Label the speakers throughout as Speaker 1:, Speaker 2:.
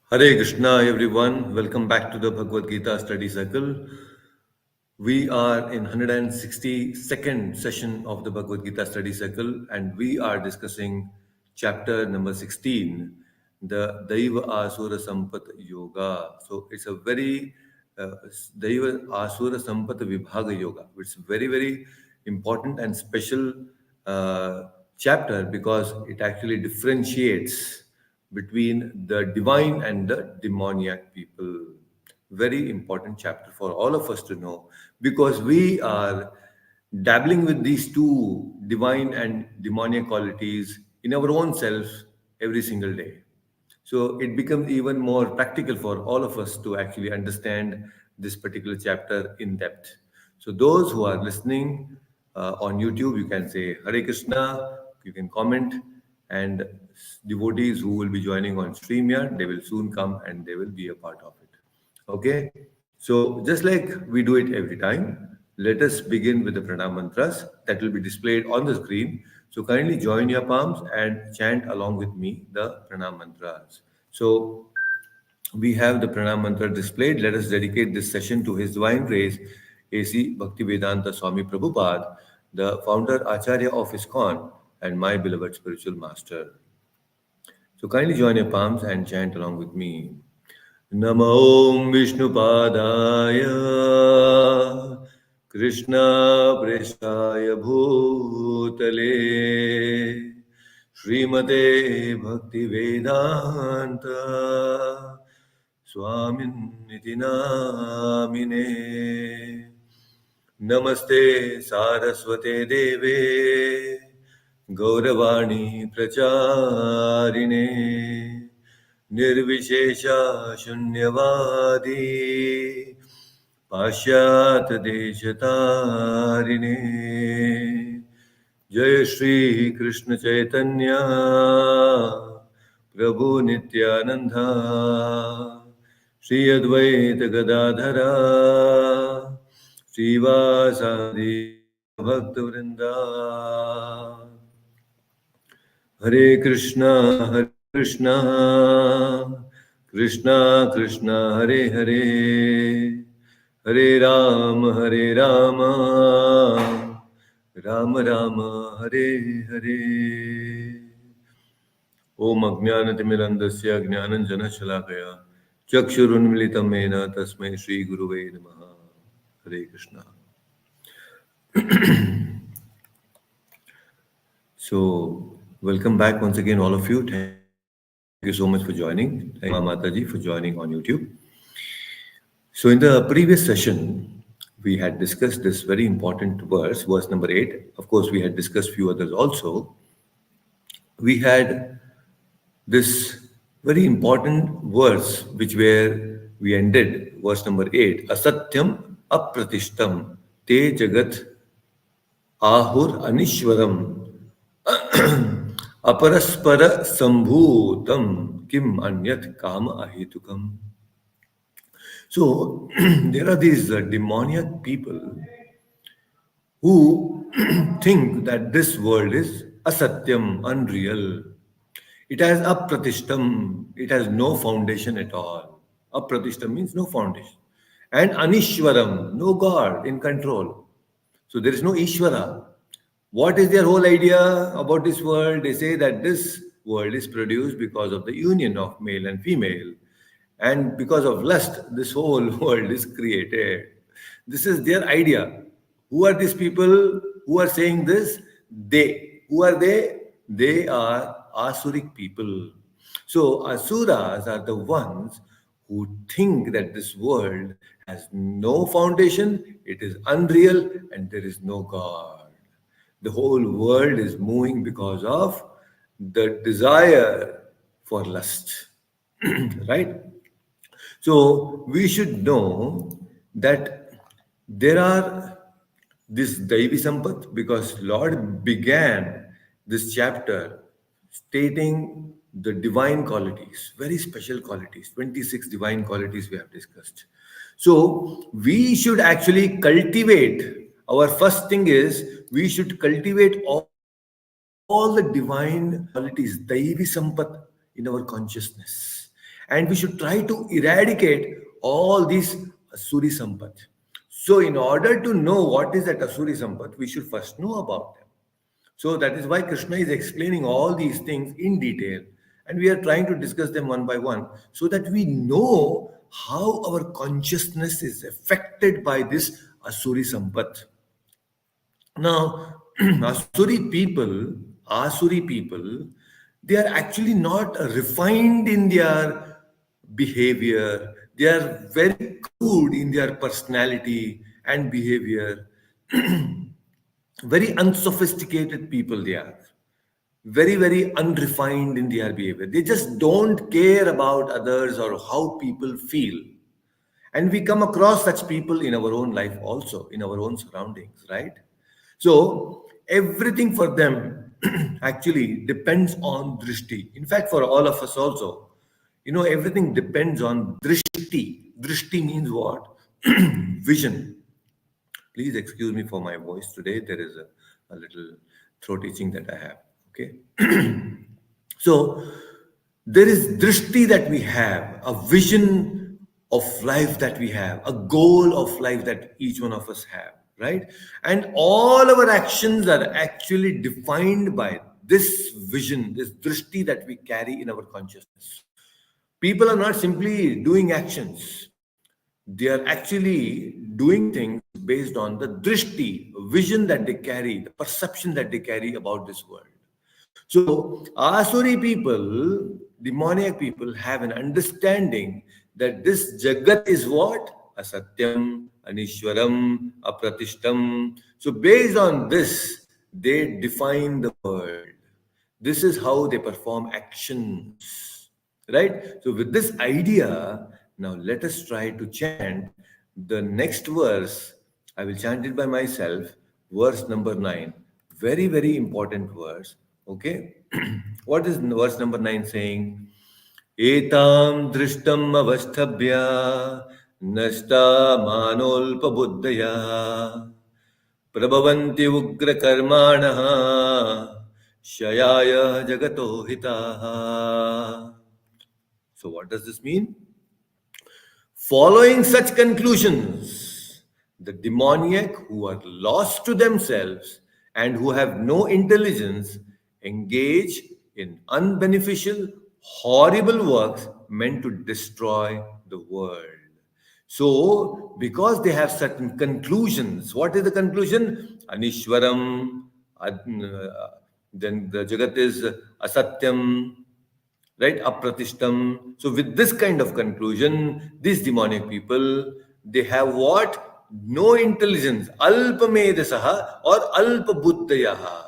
Speaker 1: Hare Krishna, everyone. Welcome back to the Bhagavad Gita study circle. We are in 162nd session of the Bhagavad Gita study circle, and we are discussing chapter number 16, the Daiva Asura Sampat Yoga. So it's a very Daiva Asura Sampat Vibhaga Yoga. It's very important and special uh, chapter because it actually differentiates between the divine and the demoniac people. Very important chapter for all of us to know because we are dabbling with these two divine and demoniac qualities in our own selves every single day. So it becomes even more practical for all of us to actually understand this particular chapter in depth. So those who are listening on YouTube, you can say Hare Krishna, you can comment, and devotees who will be joining on StreamYard, they will soon come and they will be a part of it. Okay, so just like we do it every time, let us begin with the pranam mantras that will be displayed on the screen. So kindly join your palms and chant along with me the pranam mantras. So we have the pranam mantra displayed. Let us dedicate this session to His Divine Grace, A.C. Bhaktivedanta Swami Prabhupada, the founder Acharya of ISKCON and my beloved spiritual master. So kindly join your palms and chant along with me. Namo Vishnupadaya Krishna Preshaya Bhutale Srimate Bhaktivedanta Swamin Niti Namine Namaste Saraswate Deve Gauravani Pracharine Nirvishesha Shunyavadi Pashyat Deshatarine Jai Shri Krishna Chaitanya Prabhu Nityananda Shri Advaita Gadadhara Srivasadi Bhakta Vrinda Hare Krishna, Krishna Krishna, Hare Hare, Hare Rama, Rama Rama, Hare Hare. Om Ajnanatimirandasya Jnananjana Shalakaya Chakshurunmilitam Mena Tasmai Shri Guruve Namaha. Hare Krishna. So, welcome back once again, all of you. Thank you so much for joining. Thank you, Mataji, for joining on YouTube. So, in the previous session, we had discussed this very important verse number 8. Of course, we had discussed few others also. We had this very important verse, which where we ended, verse number 8. Asatyam apratishtam te jagat ahur anishwaram अपरस्पर संभूतम kim anyat kama ahetukam. So there are these demoniac people who think that this world is asatyam, unreal. It has apratishtam, it has no foundation at all. Apratishtam means no foundation. And anishwaram, no God in control. So there is no Ishvara. What is their whole idea about this world? They say that this world is produced because of the union of male and female. And because of lust, this whole world is created. This is their idea. Who are these people who are saying this? They. Who are they? They are Asuric people. So Asuras are the ones who think that this world has no foundation, it is unreal, and there is no God. The whole world is moving because of the desire for lust. Right? So we should know that there are this Daivi Sampat because Lord began this chapter stating the divine qualities, very special qualities, 26 divine qualities we have discussed. So we should actually cultivate. Our first thing is we should cultivate all the divine qualities, Daivi Sampat in our consciousness. And we should try to eradicate all these Asuri Sampat. So, in order to know what is that Asuri Sampat, we should first know about them. So that is why Krishna is explaining all these things in detail, and we are trying to discuss them one by one so that we know how our consciousness is affected by this Asuri Sampat. Now, Asuri people, they are actually not refined in their behavior. They are very crude in their personality and behavior. Very unsophisticated people they are. Very unrefined in their behavior. They just don't care about others or how people feel. And we come across such people in our own life also, in our own surroundings, right? So everything for them actually depends on drishti. In fact, for all of us also, everything depends on drishti. Drishti means what? Vision. Please excuse me for my voice today. There is a little throat itching that I have. Okay. So there is drishti that we have, a vision of life that we have, a goal of life that each one of us have, right? And all our actions are actually defined by this vision, this drishti that we carry in our consciousness. People are not simply doing actions, they are actually doing things based on the drishti, vision that they carry, the perception that they carry about this world. So, Asuri people, demoniac people, have an understanding that this Jagat is what? Asatyam, Anishwaram, Apratishtam. So, based on this, they define the world. This is how they perform actions. Right? So, with this idea, now let us try to chant the next verse. I will chant it by myself, verse number 9. Very important verse. Okay? What is verse number 9 saying? Etam drishtam avasthabhya nashta manolpabuddhaya prabhavanti ugra karmanaha shayaya jagato hitaha. So what does this mean? Following such conclusions, the demoniac who are lost to themselves and who have no intelligence engage in unbeneficial, horrible works meant to destroy the world. So, because they have certain conclusions, what is the conclusion? Anishwaram, then the Jagat is Asatyam, right? Apratishtam. So with this kind of conclusion, these demonic people, they have what? No intelligence. Alpamedasaha or alpabuddhayaha.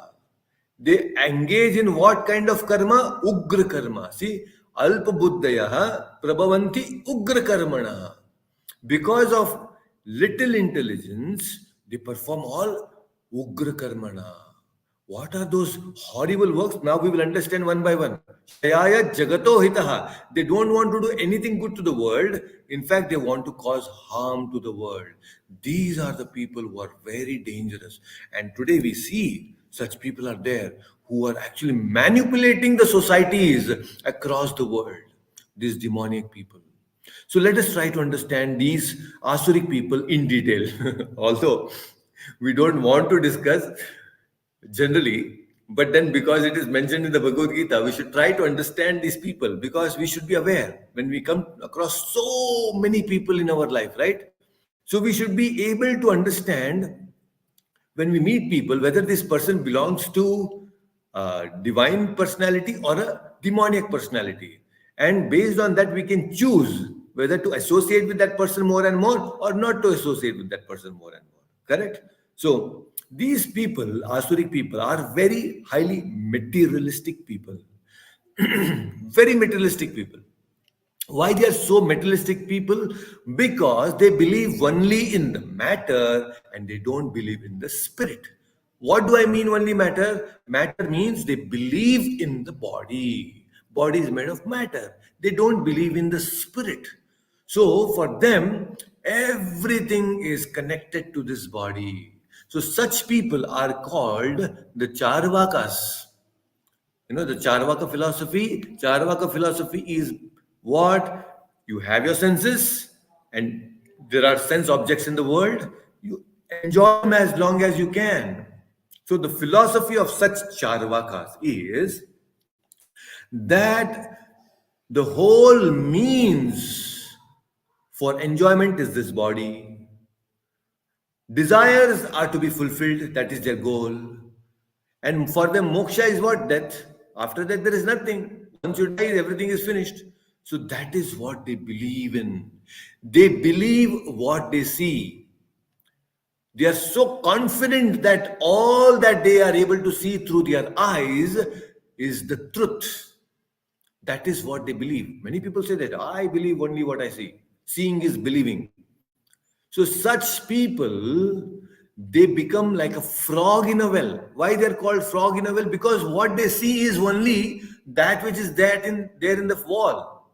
Speaker 1: They engage in what kind of karma? Ugra karma. See, alpabuddhayaha prabhavanti ugra karmana. Because of little intelligence, they perform all ugra karmana. What are those horrible works? Now we will understand one by one. Shayaya jagato hitaha. They don't want to do anything good to the world. In fact, they want to cause harm to the world. These are the people who are very dangerous. And today we see such people are there who are actually manipulating the societies across the world. These demonic people. So let us try to understand these Asuric people in detail. Although we don't want to discuss generally, but then because it is mentioned in the Bhagavad Gita, we should try to understand these people because we should be aware when we come across so many people in our life, right? So we should be able to understand when we meet people whether this person belongs to a divine personality or a demoniac personality. And based on that, we can choose whether to associate with that person more and more or not to associate with that person more and more. Correct? So these people, Asuric people, are very highly materialistic people. Very materialistic people. Why they are so materialistic people? Because they believe only in the matter and they don't believe in the spirit. What do I mean only matter? Matter means they believe in the body. Body is made of matter. They don't believe in the spirit. So for them, everything is connected to this body. So such people are called the Charvakas. The Charvaka philosophy is What? You have your senses, and there are sense objects in the world. You enjoy them as long as you can. So, the philosophy of such charvakas is that the whole means for enjoyment is this body. Desires are to be fulfilled, that is their goal. And for them, moksha is what? Death. After that, there is nothing. Once you die, everything is finished. So that is what they believe in. They believe what they see. They are so confident that all that they are able to see through their eyes is the truth. That is what they believe. Many people say that I believe only what I see. Seeing is believing. So such people, they become like a frog in a well. Why they're called frog in a well? Because what they see is only that which is there in the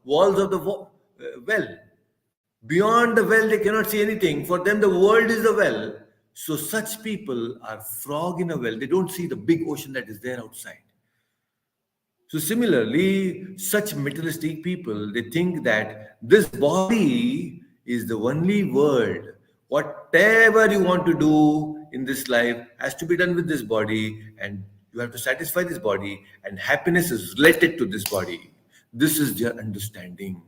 Speaker 1: walls of the well. Beyond the well, they cannot see anything. For them, the world is the well. So such people are frog in a well. They don't see the big ocean that is there outside. So similarly, such materialistic people, they think that this body is the only world. Whatever you want to do in this life has to be done with this body, and you have to satisfy this body, and happiness is related to this body. This is their understanding.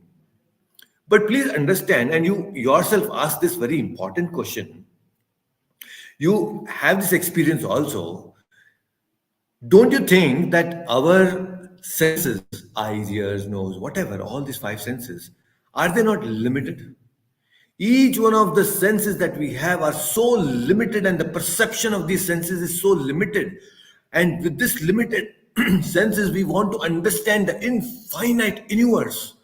Speaker 1: But please understand, and you yourself ask this very important question. You have this experience also. Don't you think that our senses, eyes, ears, nose, whatever, all these five senses, are they not limited? Each one of the senses that we have are so limited, and the perception of these senses is so limited. And with this limited senses, we want to understand the infinite universe.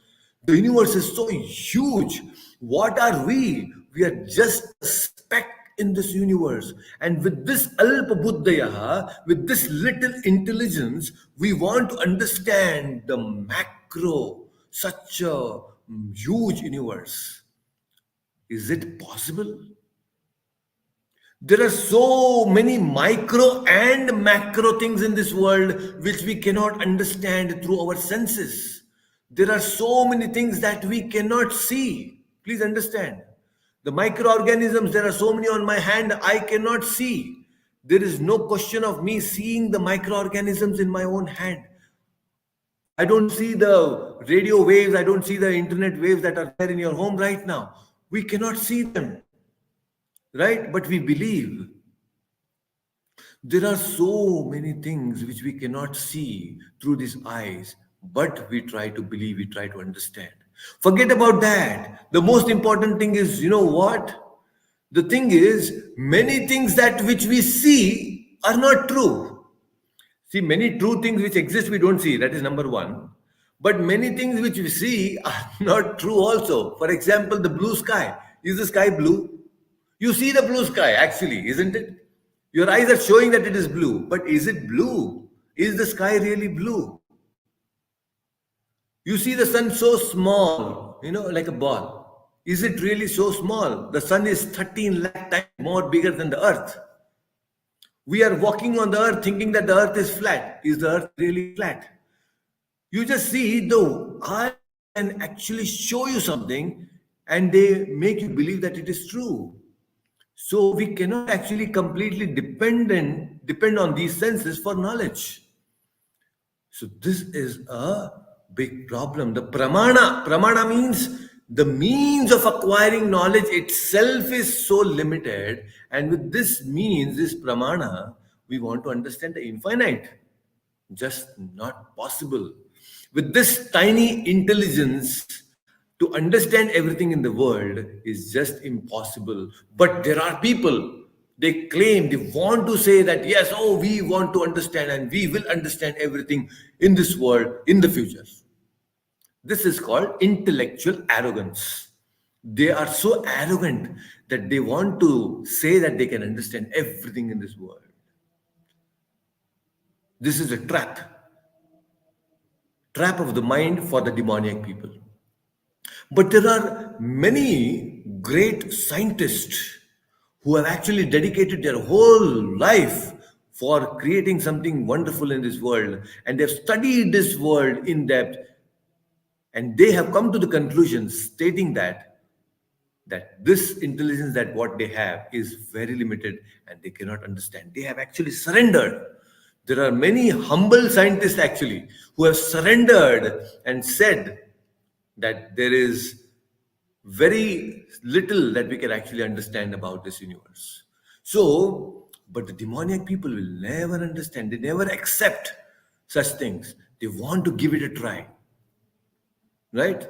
Speaker 1: The universe is so huge. What are we? We are just a speck in this universe. And with this alpa buddhaya, with this little intelligence, we want to understand the macro, such a huge universe. Is it possible? There are so many micro and macro things in this world which we cannot understand through our senses. There are so many things that we cannot see. Please understand. The microorganisms, there are so many on my hand, I cannot see. There is no question of me seeing the microorganisms in my own hand. I don't see the radio waves, I don't see the internet waves that are there in your home right now. We cannot see them, right? But we believe. There are so many things which we cannot see through these eyes, but we try to believe, we try to understand. Forget about that. The most important thing is, you know what? The thing is, many things that which we see are not true. See, many true things which exist we don't see. That is number one. But many things which we see are not true also. For example, the blue sky. Is the sky blue? You see the blue sky actually, isn't it? Your eyes are showing that it is blue. But is it blue? Is the sky really blue? You see the sun so small, like a ball. Is it really so small? The sun is 13 lakh times more bigger than the earth. We are walking on the earth thinking that the earth is flat. Is the earth really flat? You just see the eye can actually show you something and they make you believe that it is true. So we cannot actually completely depend on these senses for knowledge. So this is a big problem. The pramana means the means of acquiring knowledge itself is so limited, and with this means, this pramana, we want to understand the infinite. Just not possible. With this tiny intelligence, to understand everything in the world is just impossible. But there are people, they claim, they want to say that, yes, oh, we want to understand and we will understand everything in this world in the future. This is called intellectual arrogance. They are so arrogant that they want to say that they can understand everything in this world. This is a trap of the mind for the demoniac people. But there are many great scientists who have actually dedicated their whole life for creating something wonderful in this world, and they've studied this world in depth, And they have come to the conclusion stating that this intelligence that what they have is very limited and they cannot understand. They have actually surrendered. There are many humble scientists actually who have surrendered and said that there is very little that we can actually understand about this universe. So, but the demoniac people will never understand, they never accept such things. They want to give it a try, right?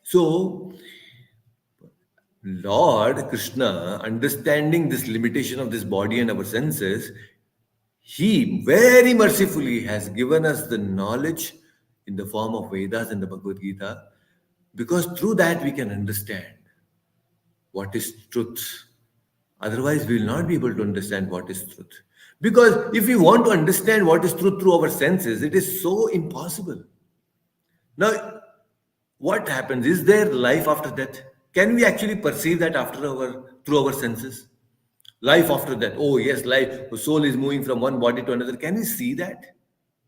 Speaker 1: So, Lord Krishna, understanding this limitation of this body and our senses, he very mercifully has given us the knowledge in the form of Vedas and the Bhagavad Gita, because through that we can understand what is truth. Otherwise, we will not be able to understand what is truth. Because if we want to understand what is truth through our senses, it is so impossible. Now, what happens? Is there life after death? Can we actually perceive that after our through our senses? Life after death. Oh yes, life. The soul is moving from one body to another. Can we see that?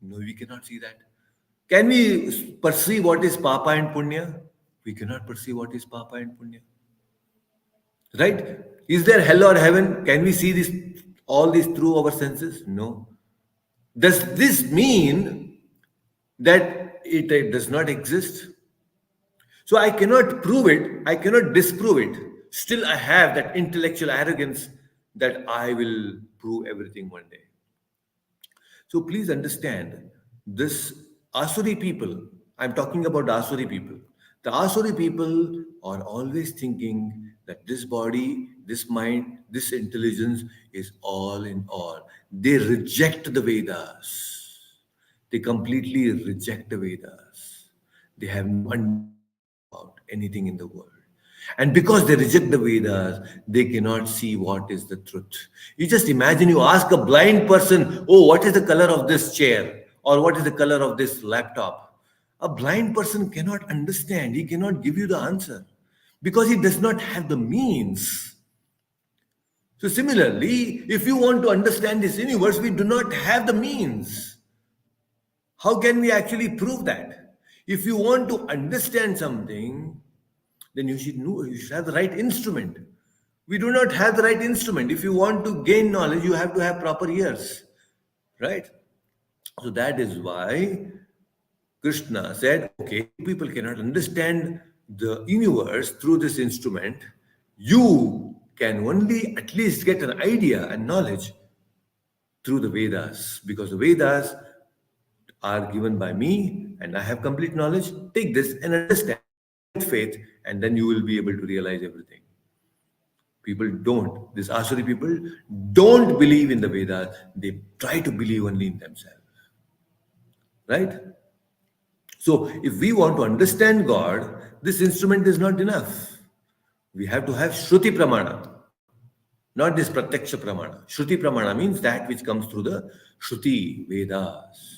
Speaker 1: No, we cannot see that. Can we perceive what is papa and punya? We cannot perceive what is papa and punya. Right? Is there hell or heaven? Can we see this all this through our senses? No. Does this mean that it does not exist? So I cannot prove it, I cannot disprove it. Still, I have that intellectual arrogance that I will prove everything one day. So please understand this Asuri people, I'm talking about the Asuri people. The Asuri people are always thinking that this body, this mind, this intelligence is all in all. They reject the Vedas. They completely reject the Vedas. They have no understanding about anything in the world. And because they reject the Vedas, they cannot see what is the truth. You just imagine you ask a blind person, oh, what is the color of this chair? Or what is the color of this laptop? A blind person cannot understand. He cannot give you the answer because he does not have the means. So, similarly, if you want to understand this universe, we do not have the means. How can we actually prove that? If you want to understand something, then you should know, you should have the right instrument. We do not have the right instrument. If you want to gain knowledge, you have to have proper ears, right? So that is why Krishna said, okay, people cannot understand the universe through this instrument. You can only at least get an idea and knowledge through the Vedas, because the Vedas are given by me and I have complete knowledge. Take this and understand with faith, and then you will be able to realize everything. People don't, these Asuri people don't believe in the Vedas, they try to believe only in themselves. Right? So, if we want to understand God, this instrument is not enough. We have to have Shruti Pramana, not this Pratyaksha Pramana. Shruti Pramana means that which comes through the Shruti Vedas.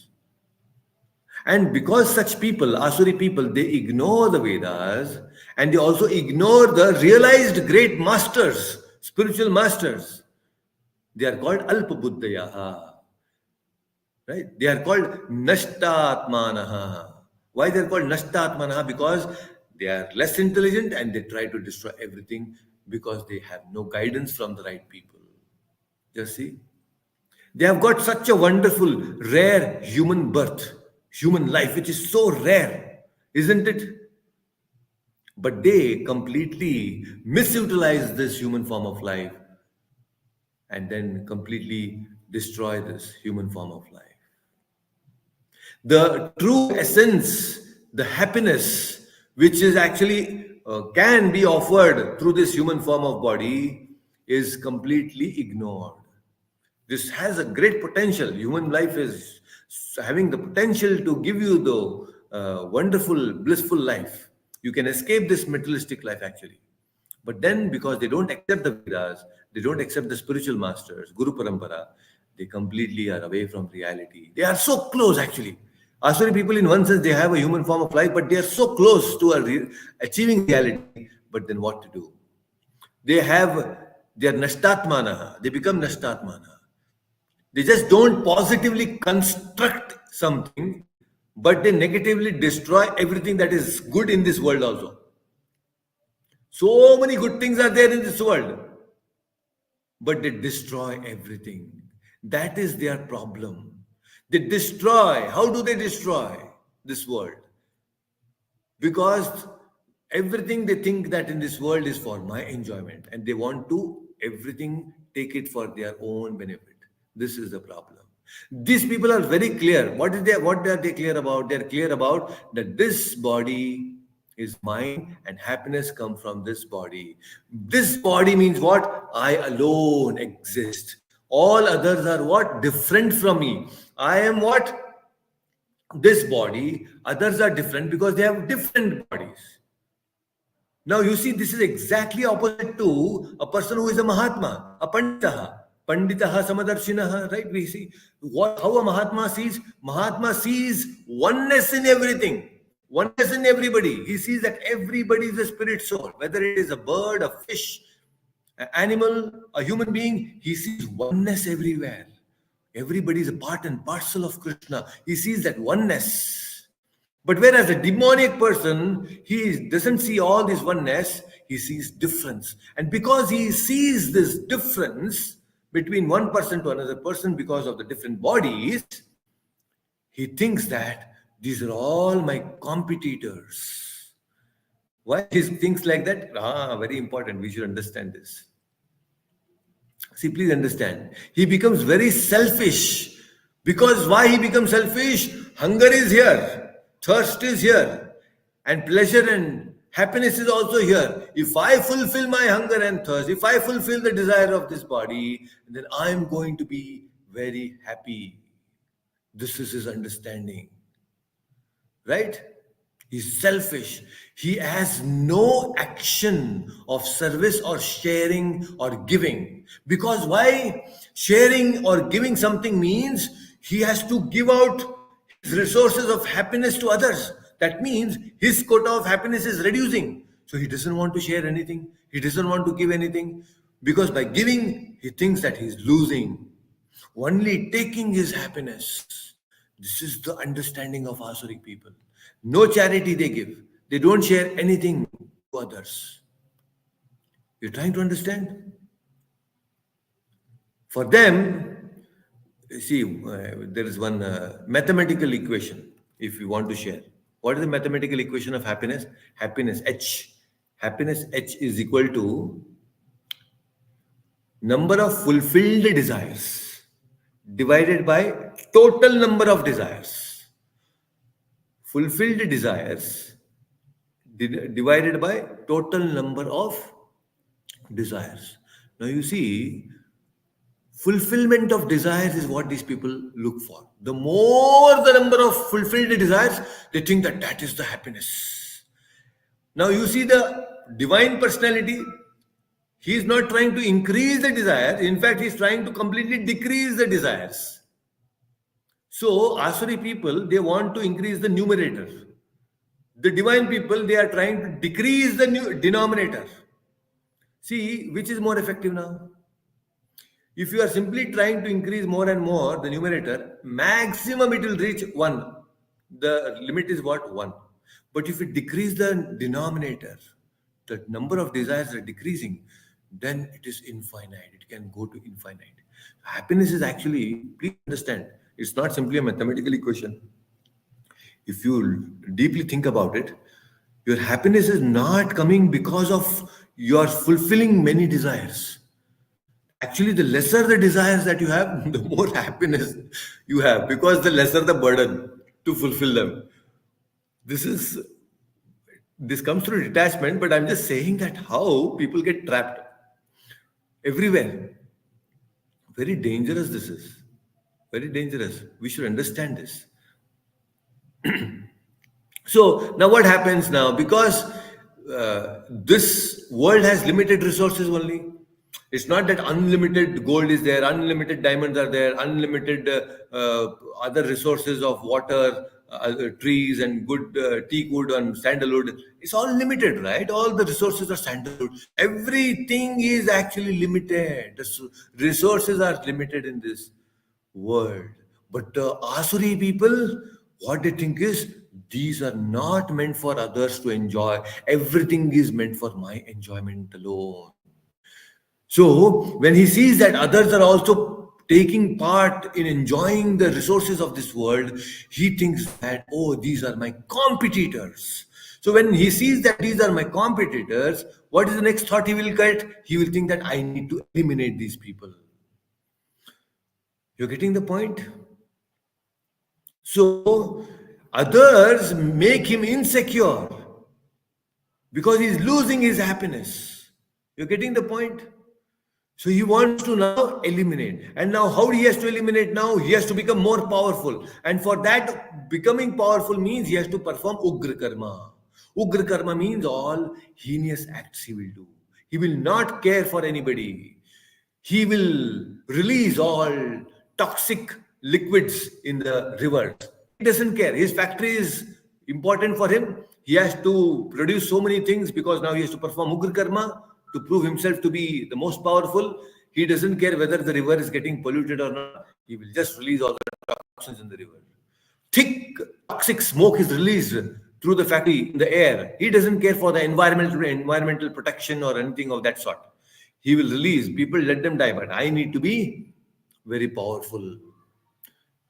Speaker 1: And because such people, Asuri people, they ignore the Vedas and they also ignore the realized great masters, spiritual masters. They are called Alpa Buddhayaha. Right? They are called Nashtatmanaha. Why they are called Nashtatmanaha? Because they are less intelligent and they try to destroy everything because they have no guidance from the right people. Just see? They have got such a wonderful, rare human birth, human life, which is so rare, isn't it? But they completely misutilize this human form of life and then completely destroy this human form of life. The true essence, the happiness, which is actually can be offered through this human form of body, is completely ignored. This has a great potential. Human life is having the potential to give you the wonderful, blissful life. You can escape this materialistic life actually. But then, because they don't accept the Vedas, they don't accept the spiritual masters, Guru Parampara, they completely are away from reality. They are so close actually. Asuri people, in one sense, they have a human form of life, but they are so close to achieving reality. But then what to do? They are Nashtatmana. They become Nashtatmana. They just don't positively construct something but they negatively destroy everything that is good in this world also. So many good things are there in this world, but they destroy everything. That is their problem. They destroy. How do they destroy this world? Because everything they think that in this world is for my enjoyment, and they want to everything take it for their own benefit. This is the problem. These people are very clear. What are they clear about? They're clear about that this body is mine and happiness comes from this body. This body means what? I alone exist. All others are what? Different from me. I am what? This body. Others are different because they have different bodies. Now you see, this is exactly opposite to a person who is a Mahatma, a Panditaha. Panditaha Samadarshinaha, right? We see how a Mahatma sees. Mahatma sees oneness in everything, oneness in everybody. He sees that everybody is a spirit soul, whether it is a bird, a fish, an animal, a human being. He sees oneness everywhere. Everybody is a part and parcel of Krishna. He sees that oneness. But whereas a demonic person, he doesn't see all this oneness, he sees difference. And because he sees this difference between one person to another person because of the different bodies, he thinks that these are all my competitors. Why he thinks like that? Very important. We should understand this. See, please understand. He becomes very selfish. Because why he becomes selfish? Hunger is here, thirst is here, and pleasure and happiness is also here. If I fulfill my hunger and thirst, if I fulfill the desire of this body, then I am going to be very happy. This is his understanding. Right? He's selfish. He has no action of service or sharing or giving. Because why? Sharing or giving something means he has to give out his resources of happiness to others. That means his quota of happiness is reducing. So he doesn't want to share anything. He doesn't want to give anything. Because by giving, he thinks that he's losing. Only taking his happiness. This is the understanding of Asuric people. No charity they give. They don't share anything to others. You're trying to understand? For them, see, there is one mathematical equation if you want to share. What is the mathematical equation of happiness? Happiness H. Happiness H is equal to number of fulfilled desires divided by total number of desires. Fulfilled desires divided by total number of desires. Now you see, fulfillment of desires is what these people look for. The more the number of fulfilled desires, they think that that is the happiness. Now you see the divine personality, he is not trying to increase the desire. In fact, he is trying to completely decrease the desires. So Asuri people, they want to increase the numerator. The divine people, they are trying to decrease the denominator. See, which is more effective now? If you are simply trying to increase more and more the numerator, maximum it will reach 1. The limit is what? 1. But if you decrease the denominator, the number of desires are decreasing, then it is infinite. It can go to infinite. Happiness is actually, please understand, it's not simply a mathematical equation. If you deeply think about it, your happiness is not coming because of your fulfilling many desires. Actually, the lesser the desires that you have, the more happiness you have, because the lesser the burden to fulfill them. This comes through detachment, but I'm just saying that how people get trapped everywhere. Very dangerous this is. Very dangerous. We should understand this. So now what happens now? Because this world has limited resources only. It's not that unlimited gold is there, unlimited diamonds are there, unlimited other resources of water, trees and good teak wood and sandalwood. It's all limited, right? All the resources are sandalwood. Everything is actually limited. The resources are limited in this world. But Asuri people, What they think is, these are not meant for others to enjoy. Everything is meant for my enjoyment alone. So when he sees that others are also taking part in enjoying the resources of this world, he thinks that, oh, these are my competitors. So when he sees that these are my competitors, what is the next thought he will get? He will think that I need to eliminate these people. You're getting the point? So others make him insecure because he's losing his happiness. You're getting the point? So he wants to now eliminate. And now, how he has to eliminate now? He has to become more powerful. And for that, becoming powerful means he has to perform Ugra Karma. Ugra Karma means all heinous acts he will do. He will not care for anybody. He will release all toxic liquids in the rivers. He doesn't care. His factory is important for him. He has to produce so many things because now he has to perform Ugra Karma to prove himself to be the most powerful. He doesn't care whether the river is getting polluted or not. He will just release all the toxins in the river. Thick toxic smoke is released through the factory in the air. He doesn't care for the environmental protection or anything of that sort. He will release people, let them die, but I need to be very powerful.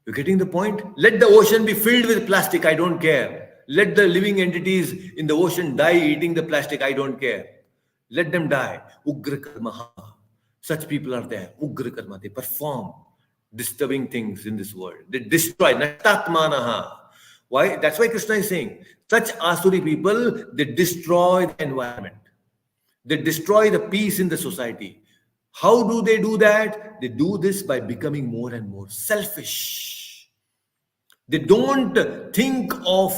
Speaker 1: You're getting the point? Let the ocean be filled with plastic, I don't care. Let the living entities in the ocean die eating the plastic, I don't care. Let them die. Ugra karma. Such people are there. Ugra karma. They perform disturbing things in this world. They destroy. Natatmanaha. Why? That's why Krishna is saying, such asuri people, they destroy the environment. They destroy the peace in the society. How do they do that? They do this by becoming more and more selfish. They don't think of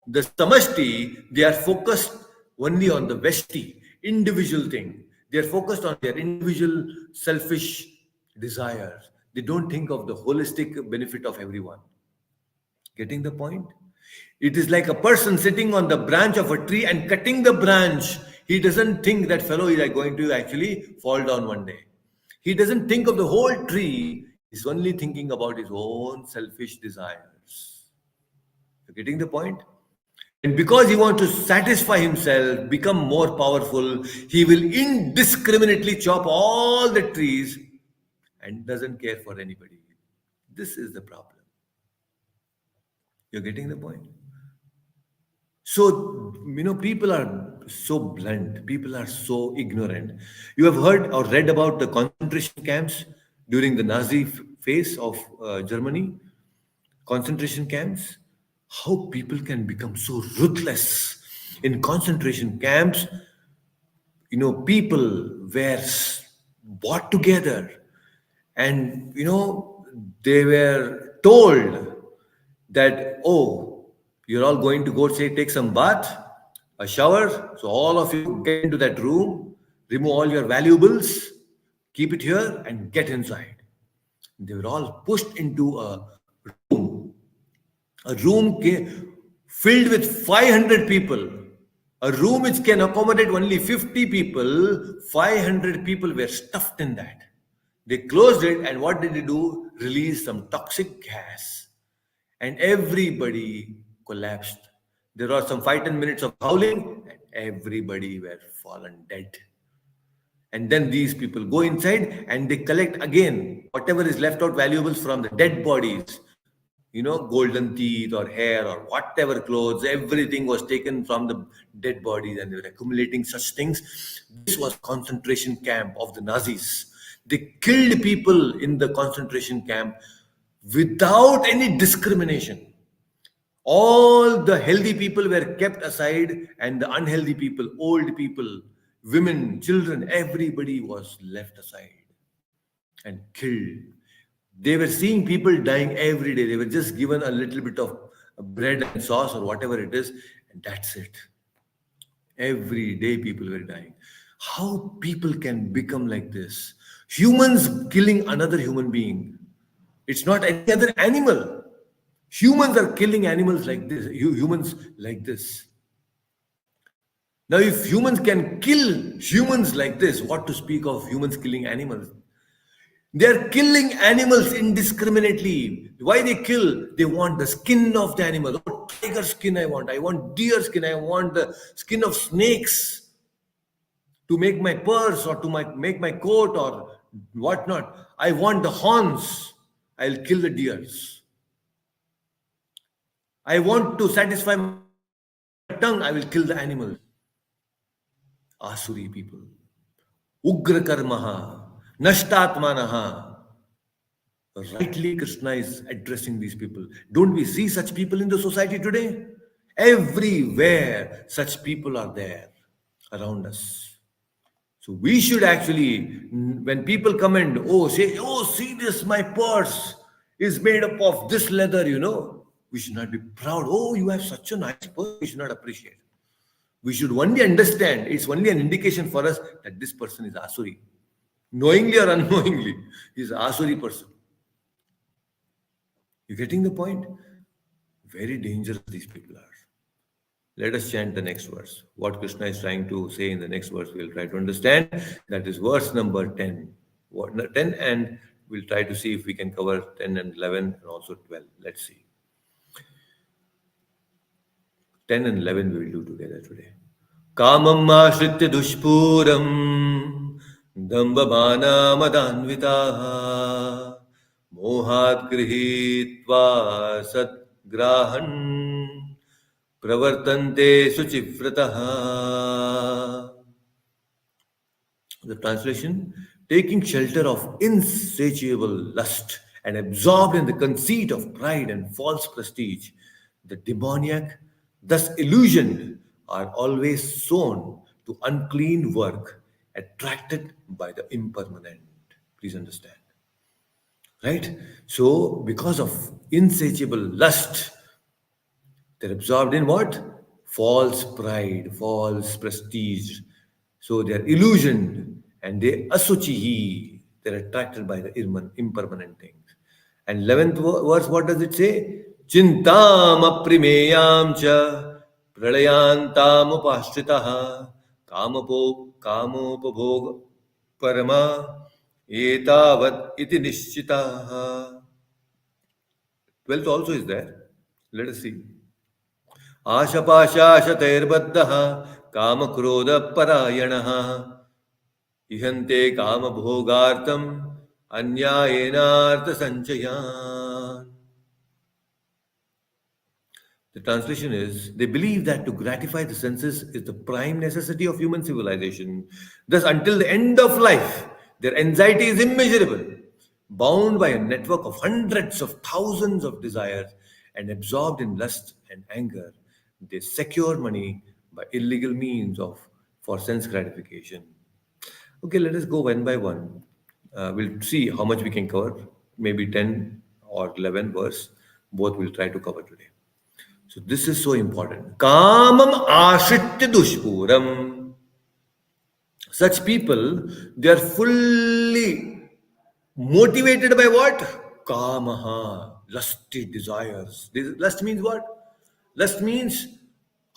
Speaker 1: the samashti, they are focused only on the vesti, individual thing. They are focused on their individual selfish desires. They don't think of the holistic benefit of everyone. Getting the point? It is like a person sitting on the branch of a tree and cutting the branch. He doesn't think that fellow is going to actually fall down one day. He doesn't think of the whole tree. He's only thinking about his own selfish desires. You're getting the point? And because he wants to satisfy himself, become more powerful, he will indiscriminately chop all the trees and doesn't care for anybody. This is the problem. You're getting the point? So, people are so blunt, people are so ignorant. You have heard or read about the concentration camps during the Nazi phase of Germany, concentration camps. How people can become so ruthless in concentration camps. People were brought together and, they were told that, oh, you're all going to go, say, take some bath, a shower. So all of you get into that room, remove all your valuables, keep it here and get inside. They were all pushed into a room filled with 500 people. A room which can accommodate only 50 people, 500 people were stuffed in that. They closed it, and what did they do? Release some toxic gas. And everybody collapsed. There were some 5-10 minutes of howling, and everybody were fallen dead. And then these people go inside and they collect again whatever is left out valuables from the dead bodies. Golden teeth or hair or whatever clothes, everything was taken from the dead bodies and they were accumulating such things. This was concentration camp of the Nazis. They killed people in the concentration camp without any discrimination. All the healthy people were kept aside and the unhealthy people, old people, women, children, everybody was left aside and killed. They were seeing people dying every day. They were just given a little bit of bread and sauce or whatever it is, and that's it. Every day people were dying. How people can become like this? Humans killing another human being. It's not any other animal. Humans are killing animals like this, humans like this. Now, if humans can kill humans like this, what to speak of humans killing animals? They are killing animals indiscriminately. Why they kill? They want the skin of the animal. Oh, tiger skin I want. I want deer skin. I want the skin of snakes to make my purse or to make my coat or whatnot. I want the horns. I'll kill the deers. I want to satisfy my tongue. I will kill the animals. Asuri people. Ugra karmaha. Nashtatmanaha. Rightly, Krishna is addressing these people. Don't we see such people in the society today? Everywhere, such people are there around us. So we should actually, when people come and say, oh, see this, my purse is made up of this leather, we should not be proud. Oh, you have such a nice purse. We should not appreciate. We should only understand. It's only an indication for us that this person is Asuri. Knowingly or unknowingly, he's an Asuri person. You getting the point? Very dangerous these people are. Let us chant the next verse. What Krishna is trying to say in the next verse, we'll try to understand. That is verse number 10. 10, and we'll try to see if we can cover 10 and 11 and also 12. Let's see. 10 and 11 we will do together today. Kamam ashritya dushpuram dambamana madanvitaha mohat grihitva sadgrahan pravartante suchivrataha. The translation: taking shelter of insatiable lust and absorbed in the conceit of pride and false prestige, the demoniac, thus illusioned, are always sown to unclean work, attracted by the impermanent. Please understand. Right? So, because of insatiable lust, they're absorbed in what? False pride, false prestige. So they're illusioned and they asuchihi. They're attracted by the impermanent things. And 11th verse, what does it say? Chintam aprimeyam cha pralayantam upashtritaha kamopabhog parama etavat iti nishchitaha. 12th also is there. Let us see. आशपाशाशतैर्बद्धः कामक्रोधपरायणः इहन्ते कामभोगार्थम् अन्यायेनार्थसञ्चयान्. The translation is, they believe that to gratify the senses is the prime necessity of human civilization. Thus, until the end of life, their anxiety is immeasurable, bound by a network of hundreds of thousands of desires and absorbed in lust and anger. They secure money by illegal means for sense gratification. Okay, let us go one by one. We'll see how much we can cover. Maybe 10 or 11 verse. Both we'll try to cover today. So this is so important. Kamam ashritya dushpuram. Such people, they are fully motivated by what? Kamaha, lusty desires. Lust means what? Lust means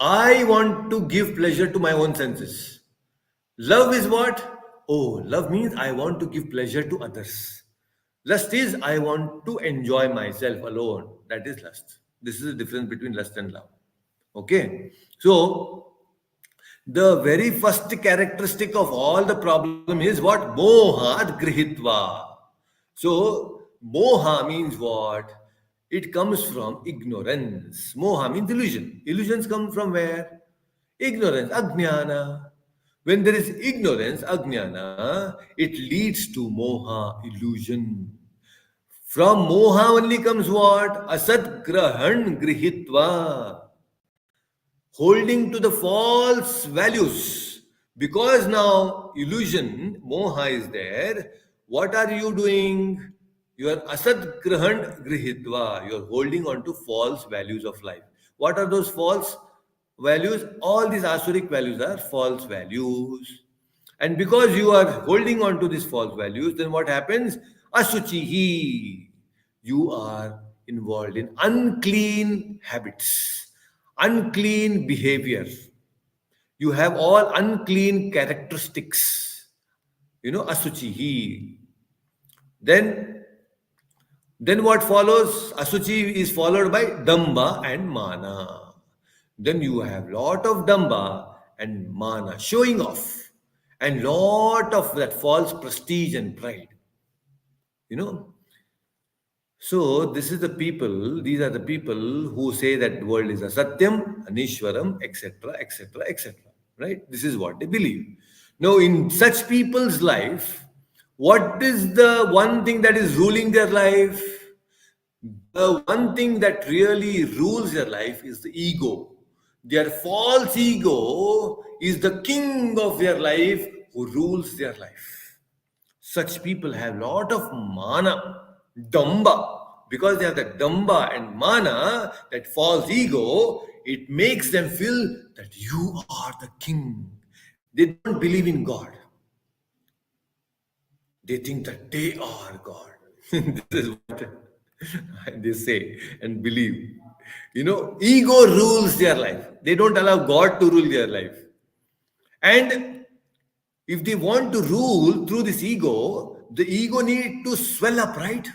Speaker 1: I want to give pleasure to my own senses. Love is what? Oh, love means I want to give pleasure to others. Lust is I want to enjoy myself alone. That is lust. This is the difference between lust and love. Okay? So, the very first characteristic of all the problem is what? Mohat grihitva. So, moha means what? It comes from ignorance. Moha means illusion. Illusions come from where? Ignorance, ajnana. When there is ignorance, ajnana, it leads to moha, illusion. From moha only comes what? Asat grahan grihitva. Holding to the false values. Because now illusion, moha is there. What are you doing? You are asat grahan grihitva. You are holding on to false values of life. What are those false values? All these asuric values are false values. And because you are holding on to these false values, then what happens? Asuchihi. You are involved in unclean habits, unclean behavior. You have all unclean characteristics. Asuchihi. Then what follows? Asuchi is followed by damba and mana. Then you have lot of damba and mana, showing off, and lot of that false prestige and pride. You know, so this is the people, these are the people who say that the world is a Satyam, Anishwaram, etc., etc., etc. Right? This is what they believe. Now, in such people's life, what is the one thing that is ruling their life? The one thing that really rules their life is the ego. Their false ego is the king of their life who rules their life. Such people have lot of mana, damba. Because they have the damba and mana, that false ego, it makes them feel that you are the king. They don't believe in God. They think that they are God. This is what they say and believe. Ego rules their life. They don't allow God to rule their life. And if they want to rule through this ego, the ego need to swell up, right?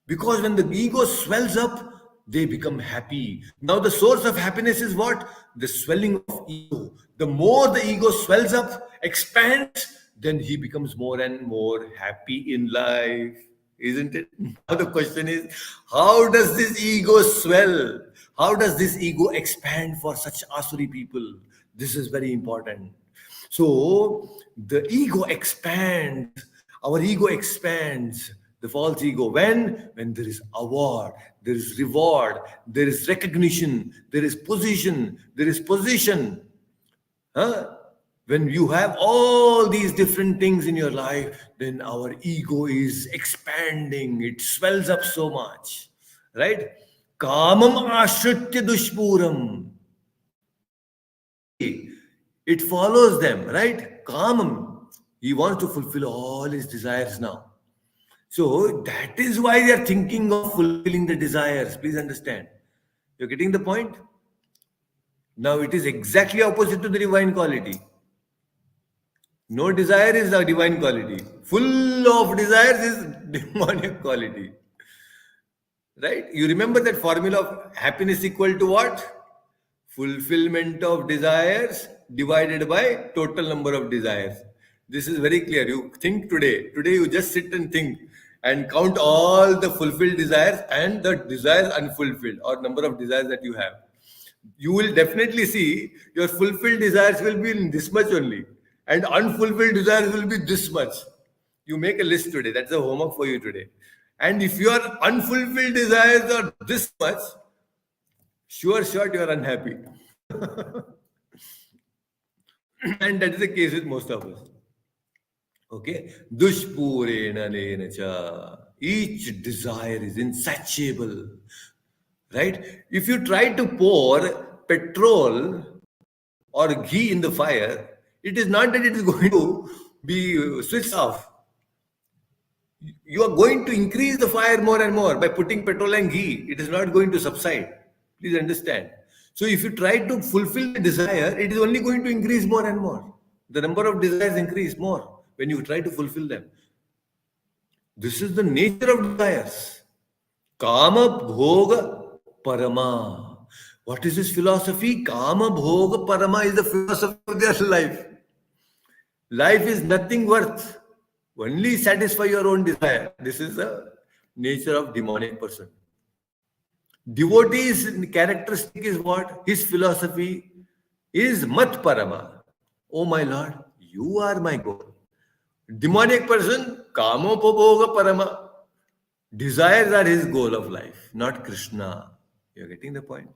Speaker 1: Because when the ego swells up, they become happy. Now, the source of happiness is what? The swelling of ego. The more the ego swells up, expands, then he becomes more and more happy in life. Isn't it? Now, the question is, how does this ego swell? How does this ego expand for such Asuri people? This is very important. So, the ego expands. Our ego expands, the false ego, when there is award, there is reward, there is recognition, there is position. Huh? When you have all these different things in your life, then our ego is expanding, it swells up so much, right? Kamam ashritya dushpuram. It follows them, right? Kamam. He wants to fulfill all his desires now. So that is why they are thinking of fulfilling the desires. Please understand. You're getting the point? Now it is exactly opposite to the divine quality. No desire is a divine quality. Full of desires is demonic quality. Right? You remember that formula of happiness equal to what? Fulfillment of desires divided by total number of desires. This is very clear. You think today. Today you just sit and think and count all the fulfilled desires and the desires unfulfilled or number of desires that you have. You will definitely see your fulfilled desires will be in this much only and unfulfilled desires will be this much. You make a list today. That's the homework for you today. And if your unfulfilled desires are this much, sure you are unhappy. And that is the case with most of us. Okay? Dushpurena lena cha. Each desire is insatiable. Right? If you try to pour petrol or ghee in the fire, it is not that it is going to be switched off. You are going to increase the fire more and more by putting petrol and ghee. It is not going to subside. Please understand. So if you try to fulfill the desire, it is only going to increase more and more. The number of desires increase more when you try to fulfill them. This is the nature of desires. Kama bhoga parama. What is this philosophy? Kama bhoga parama is the philosophy of their life. Life is nothing worth. Only satisfy your own desire. This is the nature of demonic person. Devotee's characteristic is what? His philosophy is mat parama. Oh my Lord, you are my goal. Demonic person, kamopabhoga parama. Desires are his goal of life, not Krishna. You're getting the point?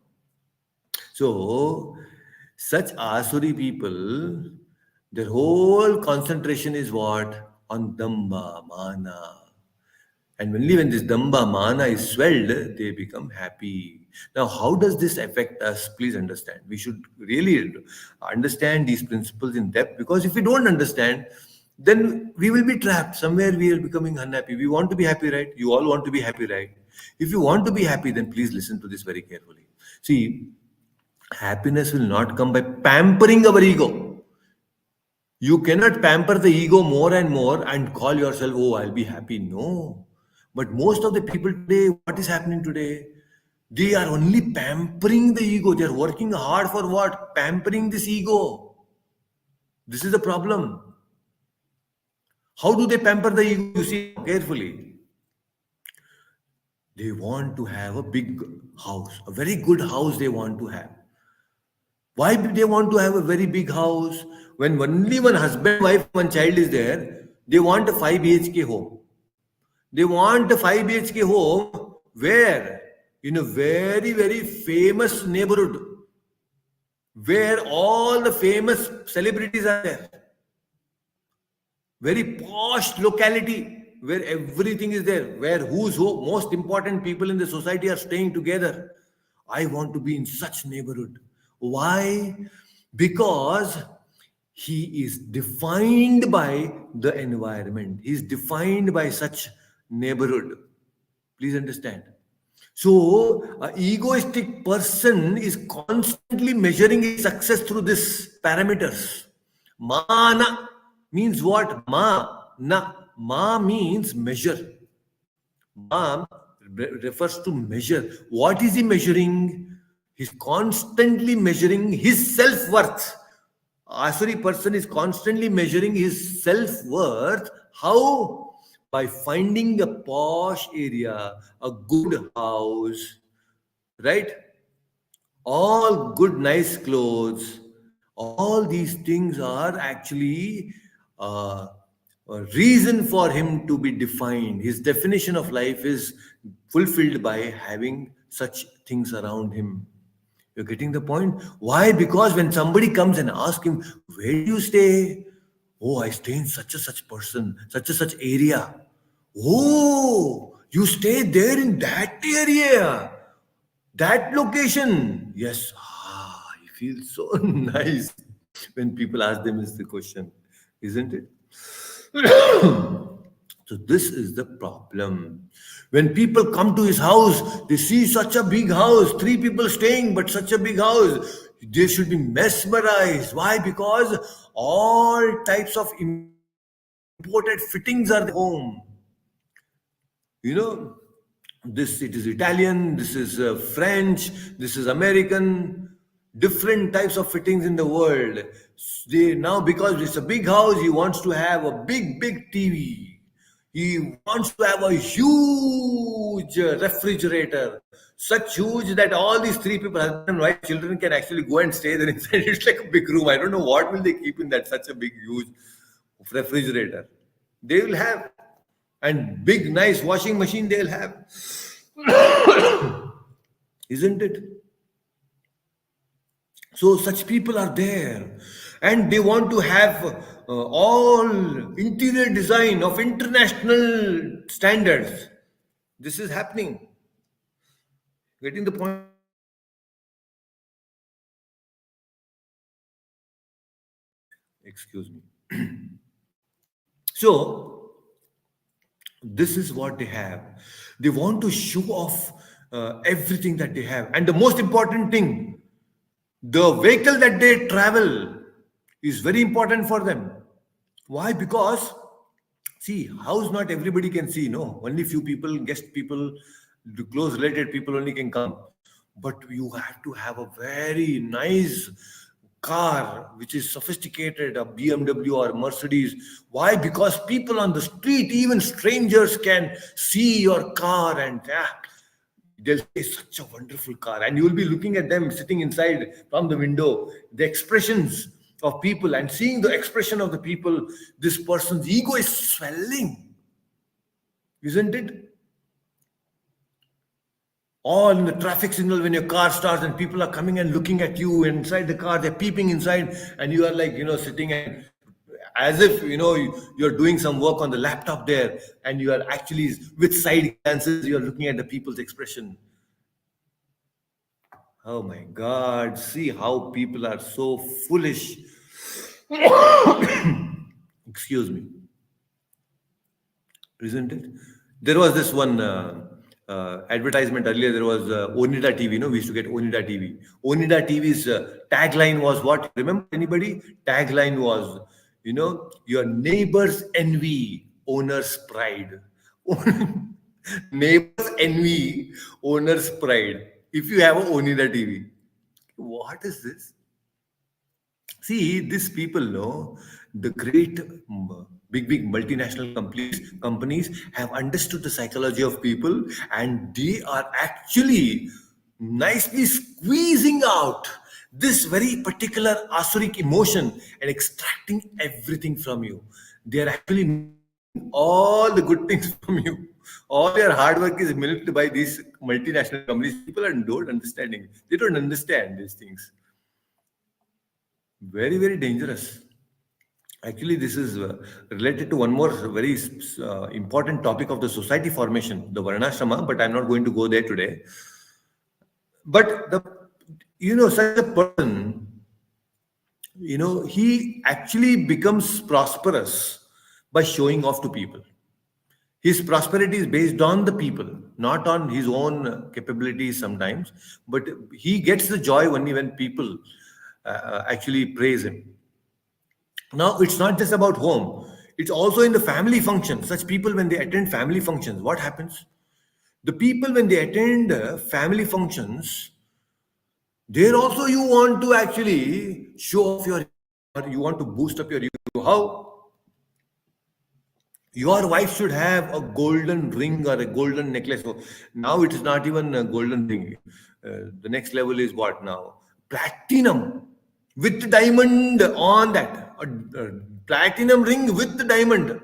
Speaker 1: So, such Asuri people, their whole concentration is what? On Damba, Mana. And only when this Damba, Mana is swelled, they become happy. Now, how does this affect us? Please understand. We should really understand these principles in depth, because if we don't understand, then we will be trapped. Somewhere we are becoming unhappy. We want to be happy, right? You all want to be happy, right? If you want to be happy, then please listen to this very carefully. See, happiness will not come by pampering our ego. You cannot pamper the ego more and more and call yourself, oh, I'll be happy. No. But most of the people today, what is happening today? They are only pampering the ego. They're working hard for what? Pampering this ego. This is the problem. How do they pamper the ego? You see carefully. They want to have a big house, a very good house they want to have. Why do they want to have a very big house? When only one husband, wife, one child is there, they want a 5 BHK home. They want a 5 BHK home where? In a very, very famous neighborhood where all the famous celebrities are there. Very posh locality where everything is there, where who's who, most important people in the society are staying together. I want to be in such neighborhood. Why? Because he is defined by the environment. He is defined by such neighborhood. Please understand. So, an egoistic person is constantly measuring his success through these parameters. Mana means what? Ma means measure. Ma refers to measure. What is he measuring? He's constantly measuring his self worth. Asuri person is constantly measuring his self worth. How? By finding a posh area, a good house, right? All good, nice clothes. All these things are actually a reason for him to be defined. His definition of life is fulfilled by having such things around him. You're getting the point? Why? Because when somebody comes and asks him, where do you stay? Oh, I stay in such a such person, such a such area. Oh, you stay there in that area, that location. Yes. Ah, I feel so nice when people ask them this the question, isn't it? So this is the problem. When people come to his house, they see such a big house, three people staying, but such a big house. They should be mesmerized. Why? Because all types of imported fittings are at home. You know, this it is Italian, this is French, this is American, different types of fittings in the world. They now, because it's a big house, he wants to have a big TV. He wants to have a huge refrigerator, such huge that all these three people, husband and wife, children, can actually go and stay there inside. It's like a big room. I don't know what will they keep in that such a big huge refrigerator. They will have, and big nice washing machine they'll have, isn't it? So such people are there, and they want to have all interior design of international standards. This is happening. Getting the point? Excuse me. So this is what they have. They want to show off everything that they have, and the most important thing, the vehicle that they travel is very important for them. Why? Because see, house not everybody can see, no. Only few people, guest people, the close related people only can come. But you have to have a very nice car which is sophisticated, a BMW or Mercedes. Why? Because people on the street, even strangers, can see your car and they'll say such a wonderful car, and you will be looking at them sitting inside from the window, the expressions of people, and seeing the expression of the people, this person's ego is swelling, isn't it? All in the traffic signal, when your car starts and people are coming and looking at you inside the car, they're peeping inside, and you are like, sitting and as if you're doing some work on the laptop there, and you are actually with side glances, you're looking at the people's expression. Oh my God, see how people are so foolish. Excuse me. Isn't it? There was this one advertisement earlier. There was Onida TV. We used to get Onida TV. Onida TV's tagline was what? Remember anybody? Tagline was, Your neighbor's envy, owner's pride. Neighbor's envy, owner's pride. If you have a Onida TV, what is this? See, these people know the great big multinational companies have understood the psychology of people, and they are actually nicely squeezing out this very particular asuric emotion and extracting everything from you. They are actually milking all the good things from you. All your hard work is milked by these multinational companies. People are don't understanding. They don't understand these things. Very, very dangerous. Actually, this is related to one more very important topic of the society formation, the Varnashrama, but I'm not going to go there today. But such a person, he actually becomes prosperous by showing off to people. His prosperity is based on the people, not on his own capabilities sometimes, but he gets the joy only when people actually praise him. Now, it's not just about home, it's also in the family functions. Such people, when they attend family functions, what happens? The people, when they attend family functions, there also you want to actually show off you want to boost up your ego. How? Your wife should have a golden ring or a golden necklace. So now it is not even a golden ring. The next level is what now? Platinum with diamond on that. A platinum ring with the diamond.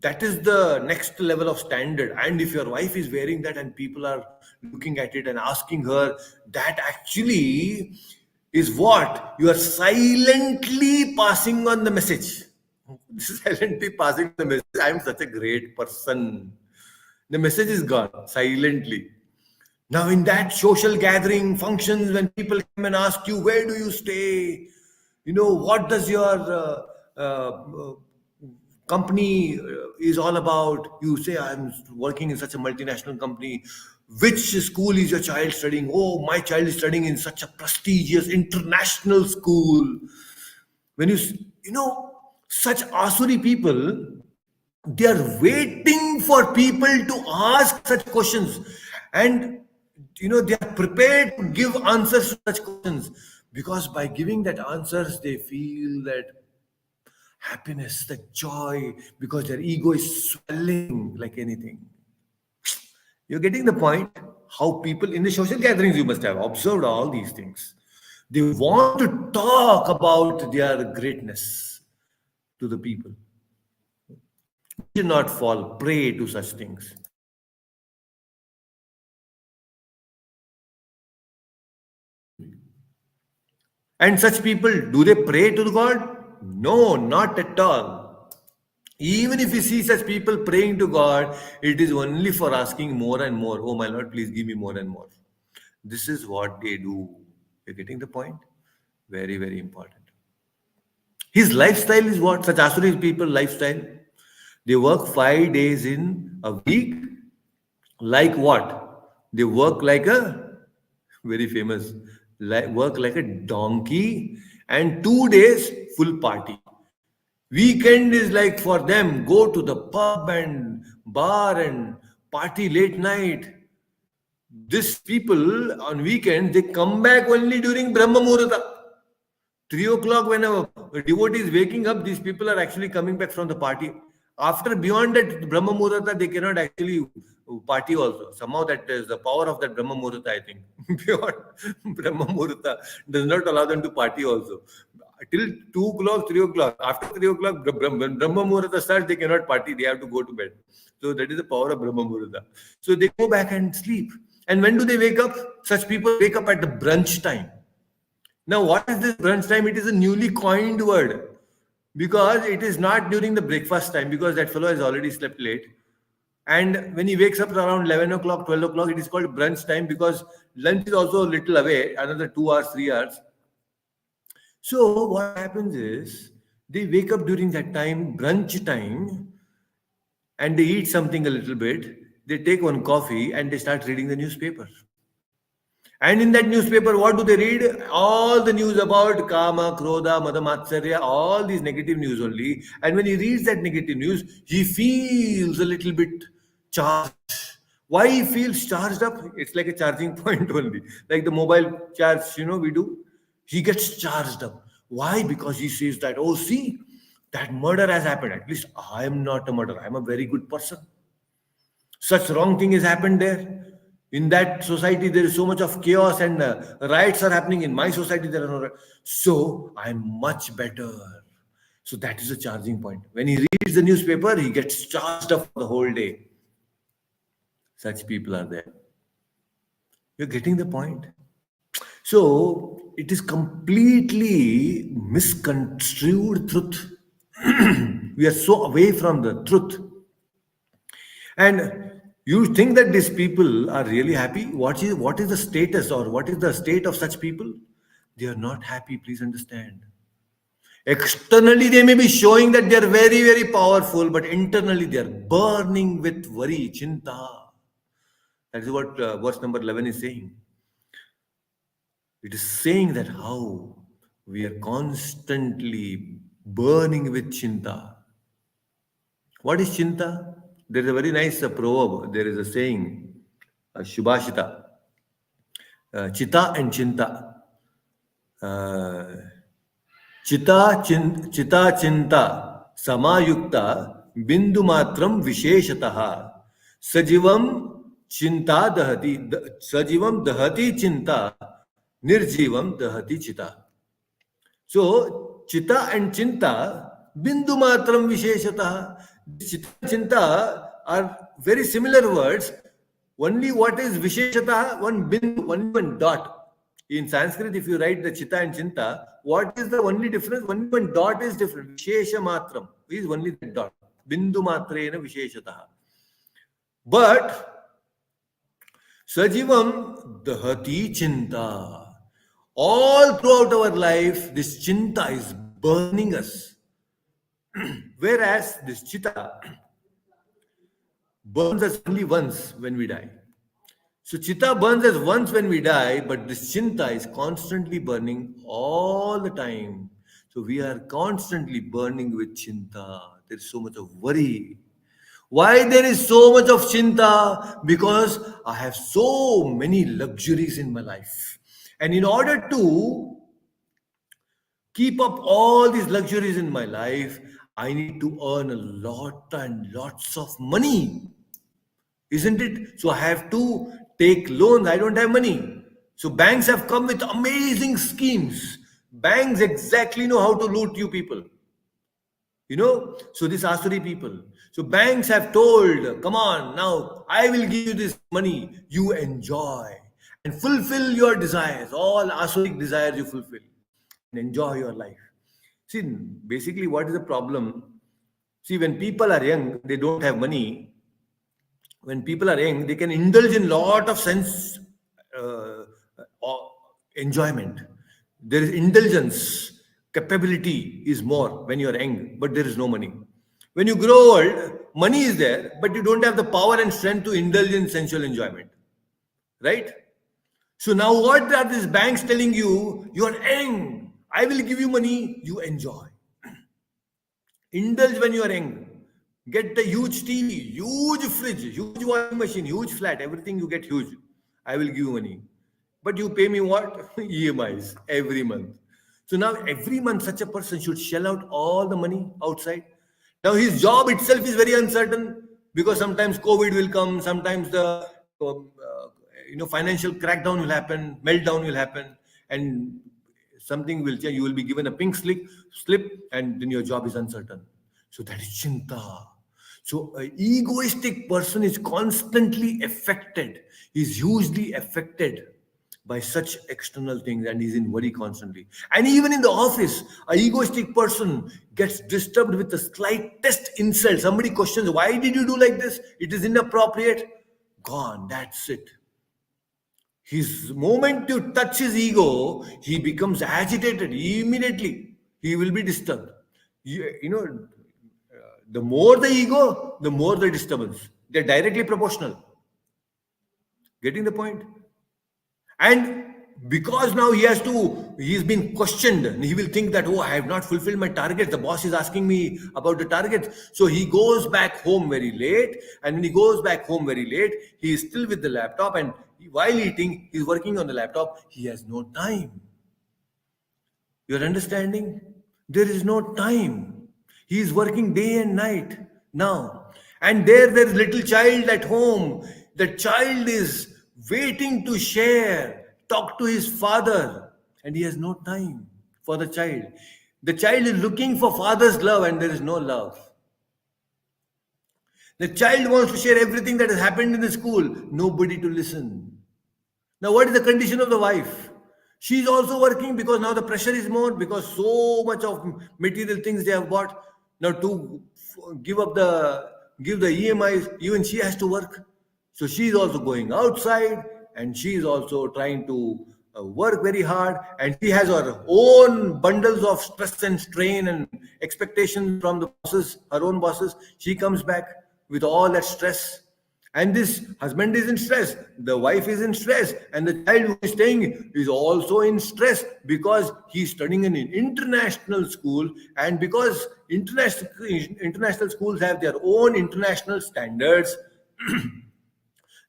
Speaker 1: That is the next level of standard. And if your wife is wearing that and people are looking at it and asking her, that actually is what? You are silently passing on the message. Silently passing the message. I am such a great person. The message is gone silently. Now, in that social gathering functions, when people come and ask you, where do you stay? What does your company is all about? You say, I'm working in such a multinational company. Which school is your child studying? Oh, my child is studying in such a prestigious international school. When such asuri people, they are waiting for people to ask such questions, and they are prepared to give answers to such questions, because by giving that answers they feel that happiness, that joy, because their ego is swelling like anything. You're getting the point? How people in the social gatherings, you must have observed all these things. They want to talk about their greatness to the people. We should not fall prey to such things. And such people, do they pray to God? No, not at all. Even if you see such people praying to God, it is only for asking more and more. Oh, my Lord, please give me more and more. This is what they do. You're getting the point? Very, very important. His lifestyle is what? Such Asuri people lifestyle. They work 5 days in a week. Like what? They work like a very famous, work like a donkey, and 2 days full party. Weekend is like for them, go to the pub and bar and party late night. These people on weekend, they come back only during Brahma Muhurta. 3 o'clock, when a devotee is waking up, these people are actually coming back from the party. After beyond that Brahma Muhurta, they cannot actually party also. Somehow that is the power of that Brahma Muhurta, I think. Beyond Brahma Muhurta does not allow them to party also. Till 2 o'clock, 3 o'clock. After 3 o'clock, when Brahma Muhurta starts, they cannot party. They have to go to bed. So that is the power of Brahma Muhurta. So they go back and sleep. And when do they wake up? Such people wake up at the brunch time. Now, what is this brunch time? It is a newly coined word, because it is not during the breakfast time, because that fellow has already slept late. And when he wakes up around 11 o'clock, 12 o'clock, it is called brunch time, because lunch is also a little away, another 2 hours, 3 hours. So what happens is they wake up during that time, brunch time, and they eat something a little bit. They take one coffee and they start reading the newspaper. And in that newspaper, what do they read? All the news about Kama, Krodha, Madamatsarya, all these negative news only. And when he reads that negative news, he feels a little bit charged. Why he feels charged up? It's like a charging point only. Like the mobile charge, we do. He gets charged up. Why? Because he says that, oh, see, that murder has happened. At least I am not a murderer. I'm a very good person. Such wrong thing has happened there. In that society, there is so much of chaos and riots are happening. In my society, there are no riots. So I'm much better. So that is a charging point. When he reads the newspaper, he gets charged up for the whole day. Such people are there. You're getting the point. So it is completely misconstrued truth. We are so away from the truth. And you think that these people are really happy? What is the status or what is the state of such people? They are not happy, please understand. Externally, they may be showing that they are very, very powerful, but internally, they are burning with worry, chinta. That is what verse number 11 is saying. It is saying that how we are constantly burning with chinta. What is chinta? There is a very nice proverb. There is a saying, Shubhashita, Chita and Chinta. Uh, Chita Chinta Samayukta Bindu Matram Visheshataha Sajivam Chinta Sajivam Dahati Chinta Nirjivam Dahati Chita. So, Chita and Chinta, Bindu Matram Visheshata. Chita and Chinta are very similar words. Only what is Visheshata? One bindu, only one dot. In Sanskrit, if you write the Chita and Chinta, what is the only difference? Only one dot is different. Vishesha Matram is only the dot. Bindu Matrena Visheshata. But Sajivam Dahati Chinta. All throughout our life, this chinta is burning us. Whereas this chitta burns us only once when we die. So chitta burns us once when we die, but this chinta is constantly burning all the time. So we are constantly burning with chinta. There is so much of worry. Why there is so much of chinta? Because I have so many luxuries in my life. And in order to keep up all these luxuries in my life, I need to earn a lot and lots of money. Isn't it? So I have to take loans. I don't have money. So banks have come with amazing schemes. Banks exactly know how to loot you people. So these Asuri people. So banks have told, come on, now I will give you this money. You enjoy and fulfill your desires. All Asuric desires you fulfill and enjoy your life. See, basically, what is the problem? See, when people are young, they don't have money. When people are young, they can indulge in lot of sense enjoyment. There is indulgence. Capability is more when you are young, but there is no money. When you grow old, money is there, but you don't have the power and strength to indulge in sensual enjoyment. Right? So now what are these banks telling you? You are young. I will give you money. You enjoy. Indulge when you are young. Get the huge TV, huge fridge, huge washing machine, huge flat. Everything you get huge. I will give you money. But you pay me what? EMIs every month. So now every month such a person should shell out all the money outside. Now his job itself is very uncertain because sometimes COVID will come, sometimes the financial crackdown will happen, meltdown will happen, and something will change. You will be given a pink slip, and then your job is uncertain. So that is chinta. So an egoistic person is constantly affected. He's hugely affected by such external things and he's in worry constantly. And even in the office, an egoistic person gets disturbed with the slightest insult. Somebody questions, why did you do like this? It is inappropriate. Gone, that's it. His moment to touch his ego, he becomes agitated immediately. He will be disturbed. The more the ego, the more the disturbance. They're directly proportional. Getting the point? And because now he's been questioned, and he will think that, oh, I have not fulfilled my target. The boss is asking me about the target. So he goes back home very late. And when he goes back home very late, he is still with the laptop. And while eating, he's working on the laptop. He has no time. You're understanding? There is no time. He is working day and night now. And there's little child at home. The child is waiting to share, talk to his father, and he has no time for the child. The child is looking for father's love, and there is no love. The child wants to share everything that has happened in the school, nobody to listen. Now, what is the condition of the wife? She is also working because now the pressure is more, because so much of material things they have bought. Now to give the EMIs, even she has to work. So she is also going outside, and she is also trying to work very hard, and she has her own bundles of stress and strain and expectations from the bosses, her own bosses. She comes back with all that stress, and this husband is in stress, the wife is in stress, and the child who is staying is also in stress because he's studying in an international school. And because international schools have their own international standards,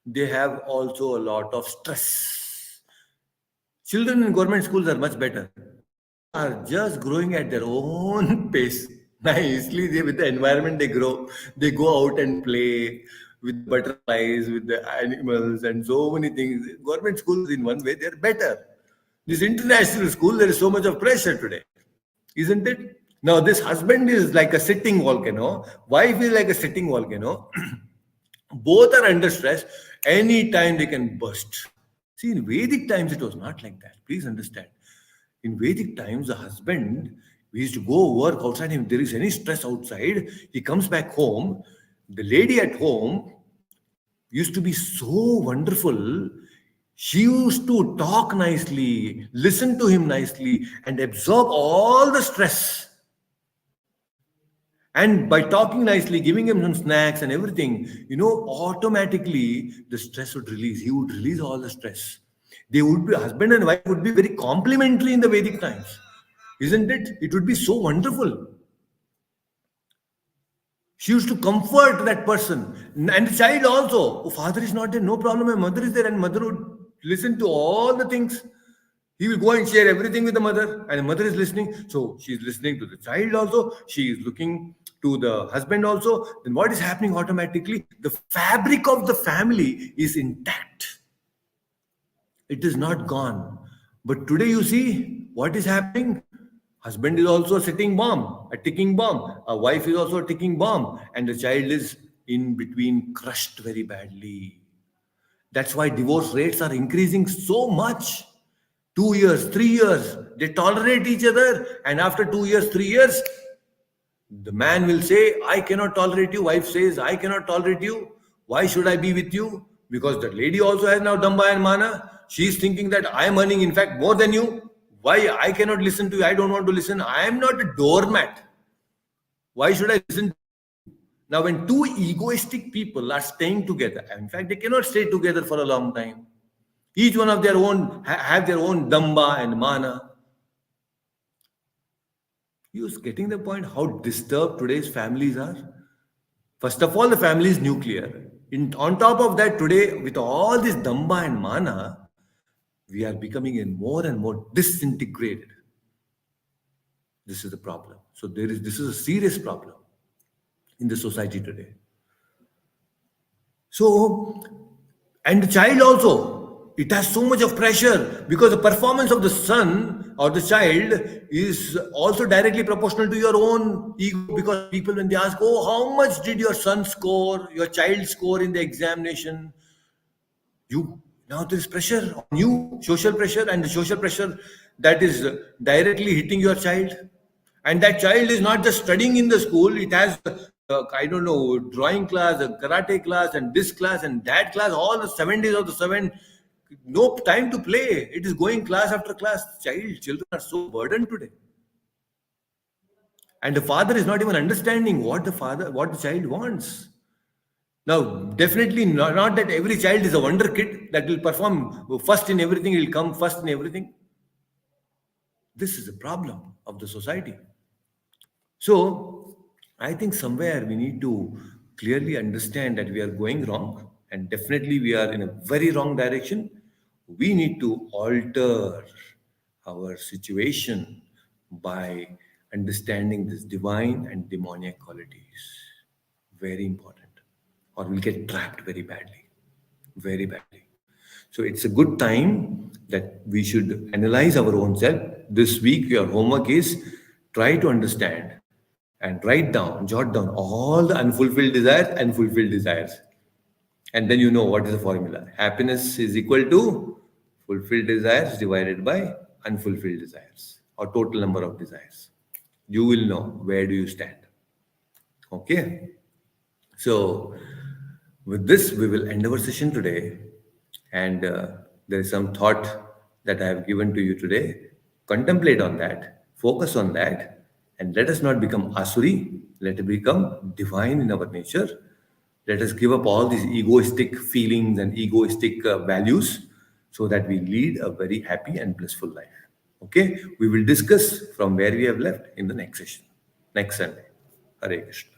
Speaker 1: they have also a lot of stress. Children in government schools are much better. They are just growing at their own pace. Nicely, with the environment they grow. They go out and play with butterflies, with the animals, and so many things. Government schools, in one way, they're better. This international school, there is so much of pressure today, isn't it? Now, this husband is like a sitting volcano, wife is like a sitting volcano. Both are under stress. Anytime they can burst. See, in Vedic times, it was not like that. Please understand. In Vedic times, the husband, we used to go work outside. If there is any stress outside, he comes back home. The lady at home used to be so wonderful. She used to talk nicely, listen to him nicely, and absorb all the stress. And by talking nicely, giving him some snacks and everything, automatically the stress would release. He would release all the stress. They would be, husband and wife would be very complementary in the Vedic times. Isn't it? It would be so wonderful. She used to comfort that person. And the child also. Oh, father is not there, no problem. My mother is there, and mother would listen to all the things. He will go and share everything with the mother, and the mother is listening. So she is listening to the child also. She is looking to the husband also. Then what is happening automatically? The fabric of the family is intact. It is not gone. But today you see what is happening. Husband is also a sitting bomb, a ticking bomb. A wife is also a ticking bomb. And the child is in between, crushed very badly. That's why divorce rates are increasing so much. 2 years, 3 years, they tolerate each other. And after 2 years, 3 years, the man will say, I cannot tolerate you. Wife says, I cannot tolerate you. Why should I be with you? Because the lady also has now Damba and Mana. She is thinking that I am earning, in fact, more than you. Why I cannot listen to you? I don't want to listen. I am not a doormat. Why should I listen? Now, when two egoistic people are staying together, in fact, they cannot stay together for a long time. Each one of their own have their own Damba and Mana. You're getting the point how disturbed today's families are? First of all, the family is nuclear. On top of that, today, with all this Damba and Mana, we are becoming more and more disintegrated. This is the problem. So this is a serious problem in the society today. So, and the child also, it has so much of pressure because the performance of the son or the child is also directly proportional to your own ego. Because people, when they ask, oh, how much did your son score, your child score in the examination? Now there is pressure on you, social pressure, and the social pressure that is directly hitting your child. And that child is not just studying in the school, it has, I don't know, drawing class, a karate class, and this class and that class, all the 7 days of the 7, no time to play. It is going class after class. Children are so burdened today. And the father is not even understanding what the child wants. Now, definitely not that every child is a wonder kid that will perform first in everything, will come first in everything. This is a problem of the society. So, I think somewhere we need to clearly understand that we are going wrong, and definitely we are in a very wrong direction. We need to alter our situation by understanding this divine and demoniac qualities. Very important, or we'll get trapped very badly, very badly. So it's a good time that we should analyze our own self. This week, your homework is try to understand and write down, jot down all the unfulfilled desires and fulfilled desires. And then you know what is the formula. Happiness is equal to fulfilled desires divided by unfulfilled desires, or total number of desires. You will know where do you stand. Okay. So with this, we will end our session today. And there is some thought that I have given to you today. Contemplate on that, focus on that, and let us not become asuri. Let us become divine in our nature. Let us give up all these egoistic feelings and egoistic values so that we lead a very happy and blissful life. Okay, we will discuss from where we have left in the next session, next Sunday. Hare Krishna.